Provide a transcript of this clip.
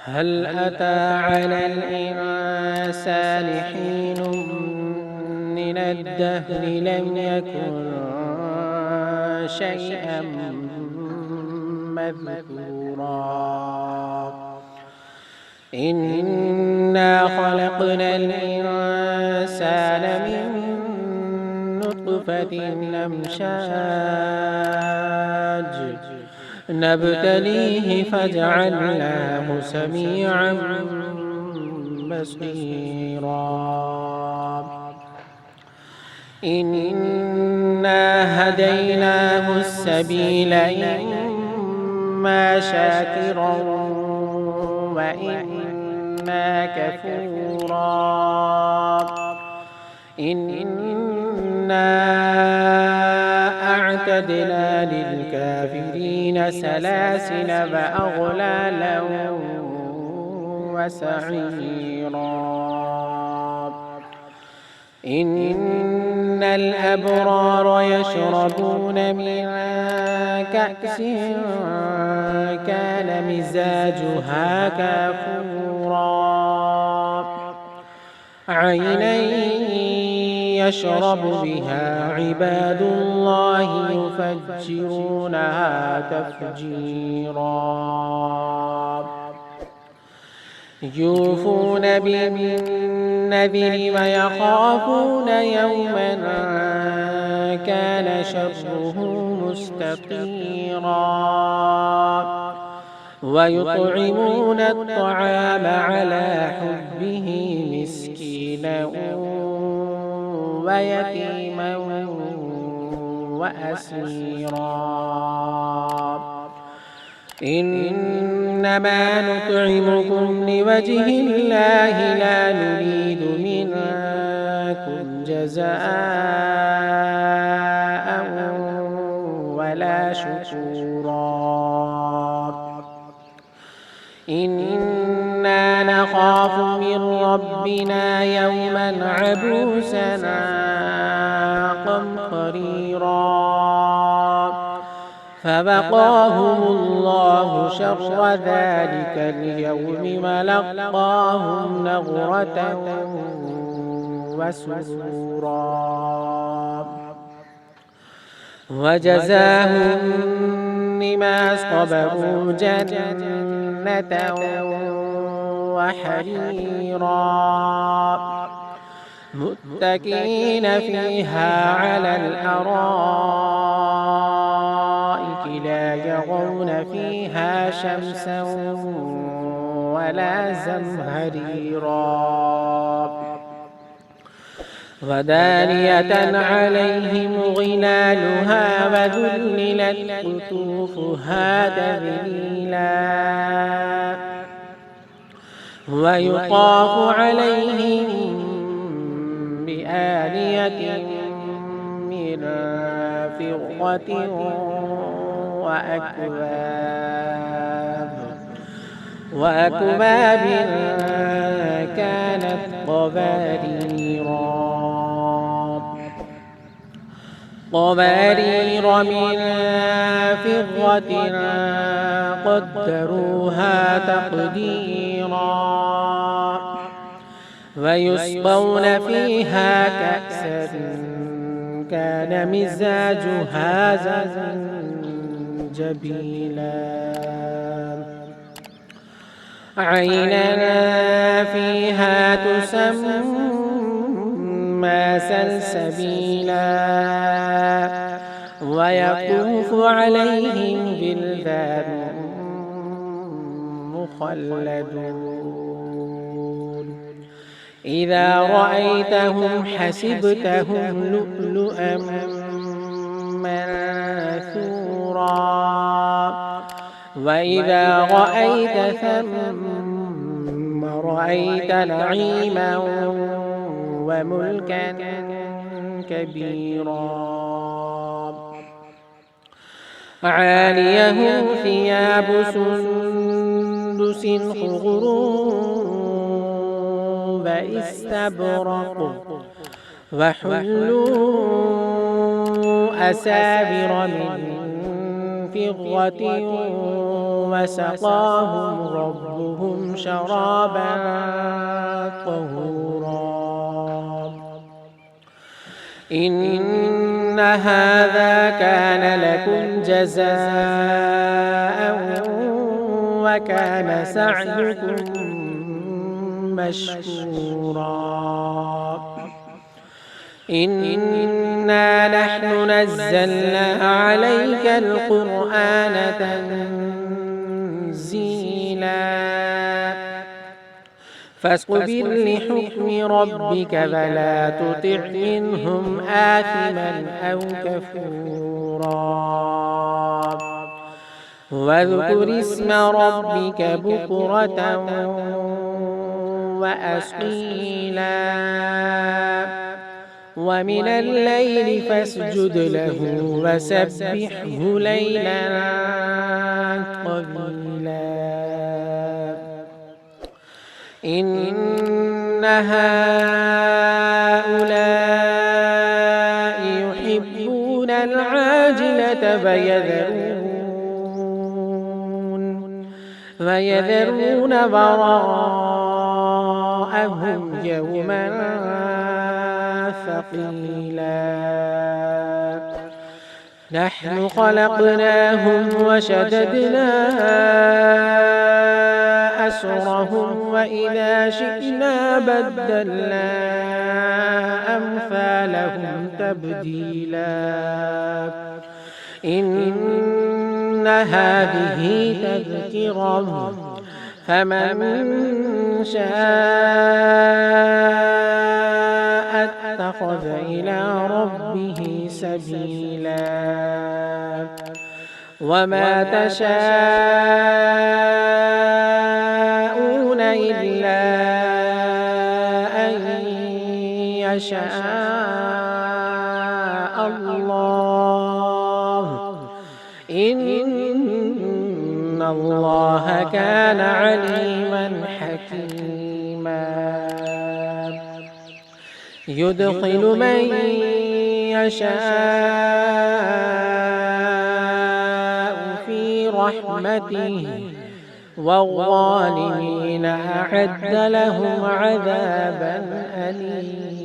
هل أتى على الإنسان حين من الدهر لم يكن شيئا مذكورا إنا خلقنا الإنسان من نطفة أمشاج نبتليه فجعلناه سميعا بصيرا إنا هديناه السبيل إما شاكرا وإما كفورا إنا أعتدنا للكافرين سلاسل وأغلالا وسعيرا إن الأبرار يشربون من كأس كان مزاجها كافورا عينا يشرب بها عباد الله يفجرونها تفجيرا يوفون بالنذر ويخافون يوما كان شره مستطيرا ويطعمون الطعام على حبه مسكينا ويتيما وأسيرا إنما نطعمكم لوجه الله لا نريد منكم جزاء ولا شكورا إنا نخاف من ربنا يوما عبوسا قمطريرا فوقاهم الله شر ذلك اليوم ولقاهم نضرة وسرورا وجزاهم بما صبروا جنة وحريرا متكئين فيها على الأرائك لا يرون فيها شمسا ولا زمهريرا ودانية عليهم ظلالها وذللت قطوفها تذليلا ويطاف عليهم بآنية من فضة وأكواب كانت قوارير من فضة قدروها تقديرا ويسقون فيها كأسا كان مزاجها زنجبيلا عينا فيها تسمى سلسبيلا ويطوف عليهم بلدان مخلدون إذا رأيتهم حسبتهم لؤلؤا منثورا وإذا رأيت ثم رأيت نعيما وملكا كبيرا عاليهم ثياب سندس خضر واستبرق وحلوا أسابر من فِضَّةٍ وَسَقَاهُمْ رَبُّهُمْ شَرَابًا طَهُورًا إِنَّ هَذَا كَانَ لَكُمْ جَزَاءً وَكَانَ سَعْيُكُمْ مَشْكُورًا إِنَّا نَحْنُ نَزَّلْنَا عَلَيْكَ الْقُرْآنَ تَنزِيلًا فاصبر لحكم ربك فلا تطع منهم آثما أو كفورا واذكر اسم ربك بكرة وأصيلا ومن الليل فاسجد له وسبحه ليلا طويلا إن هؤلاء يحبون العاجلة فيذرون وراءهم يوما ثقيلا نحن خلقناهم وشددنا أسرهم وإذا شئنا بدلنا أمثالهم تبديلا إن هذه تذكرة فمن شاء اتخذ إلى ربه سبيلا وما تشاءون إلا أن يشاء الله إن الله كان عليما حكيما يدخل من يشاء في رحمته والظالمين أعد لهم عذابا أليما